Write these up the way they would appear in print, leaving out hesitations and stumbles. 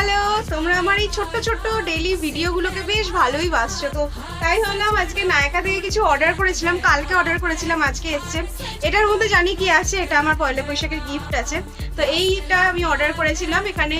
Hello, তোমরা আমার এই ছোট্ট ছোট্ট ডেইলি ভিডিওগুলোকে বেশ ভালোই বাসছো, তো তাই ভাবলাম আজকে নায়কা থেকে কিছু অর্ডার করেছিলাম, কালকে অর্ডার করেছিলাম, আজকে এসছে। এটার মধ্যে জানি কি আছে, এটা আমার পয়লা বৈশাখের গিফট আছে। তো এইটা আমি অর্ডার করেছিলাম। এখানে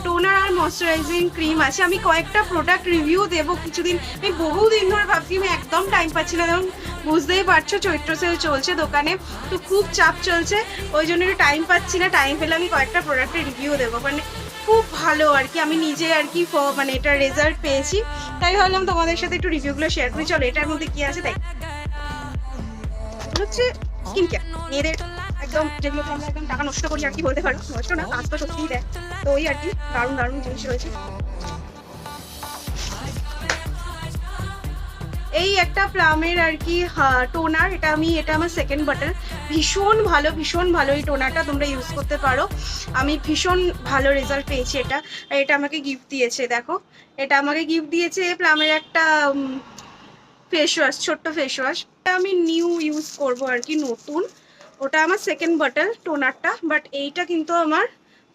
টোনার আর ময়শ্চারাইজিং ক্রিম আছে। আমি কয়েকটা প্রোডাক্ট রিভিউ দেবো কিছুদিন। আমি বহুদিন ধরে ভাবছি, আমি একদম টাইম পাচ্ছি না, যেমন বুঝতেই পারছো চৈত্র সেল চলছে দোকানে, তো খুব চাপ চলছে, ওই জন্য একটু টাইম পাচ্ছি না। টাইম পেলে আমি কয়েকটা প্রোডাক্টের রিভিউ দেবো, মানে খুব ভালো আর কি। আমি নিজে আর কি মানে এটার রেজাল্ট পেয়েছি, তাই ভাবলাম তোমাদের সাথে একটু রিভিউগুলো শেয়ার করি। চলো এটার মধ্যে কি আছে দেখ। হচ্ছে স্কিন কেয়ার, মেয়েদের একদম, যেগুলো আমরা একদম টাকা নষ্ট করি আর কি, বলতে পারো নষ্ট না, কাজ তো সত্যিই দেয়। তো ওই আর কি দারুণ দারুণ জিনিস রয়েছে। এই একটা প্লামের আর কি টোনার, এটা আমার সেকেন্ড বাটন। ভীষণ ভালো, ভীষণ ভালো এই টোনারটা, তোমরা ইউজ করতে পারো। আমি ভীষণ ভালো রেজাল্ট পেয়েছি এটা। এটা আমাকে গিফট দিয়েছে, দেখো এটা আমাকে গিফট দিয়েছে প্লামের একটা ফেস ওয়াশ, ছোট্ট ফেস ওয়াশ। আমি নিউ ইউজ করব আর কি, নতুন। ওটা আমার সেকেন্ড বটল টোনারটা, বাট এইটা কিন্তু আমার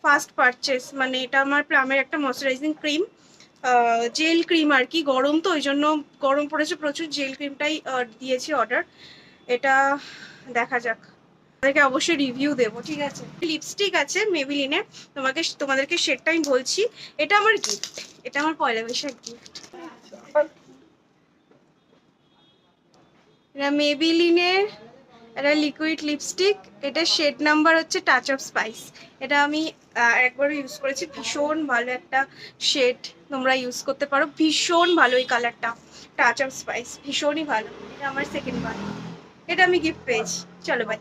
ফার্স্ট পারচেস। মানে এটা আমার প্লামের একটা ময়শ্চারাইজিং ক্রিম, জেল ক্রিম আর কি। গরম তো, ওই জন্য গরম পড়েছে প্রচুর, জেল ক্রিমটাই দিয়েছি অর্ডার। এটা দেখা যাক, তোমাদেরকে অবশ্যই রিভিউ দেবো, ঠিক আছে। লিপস্টিক আছে মেবিলিনের, তোমাদেরকে শেডটা আমি বলছি। এটা আমার গিফট, এটা আমার পয়লা বৈশাখ গিফট। এটা মেবিলিনের এটা লিকুইড লিপস্টিক, এটা শেড নাম্বার হচ্ছে টাচ অফ স্পাইস। এটা আমি একবার ইউজ করেছি, ভীষণ ভালো একটা শেড, তোমরা ইউজ করতে পারো, ভীষণ ভালো এই কালারটা, টাচ অফ স্পাইস, ভীষণই ভালো। এটা আমার সেকেন্ড বার, এটা আমি গিফট পেয়েছি। চলো বাই।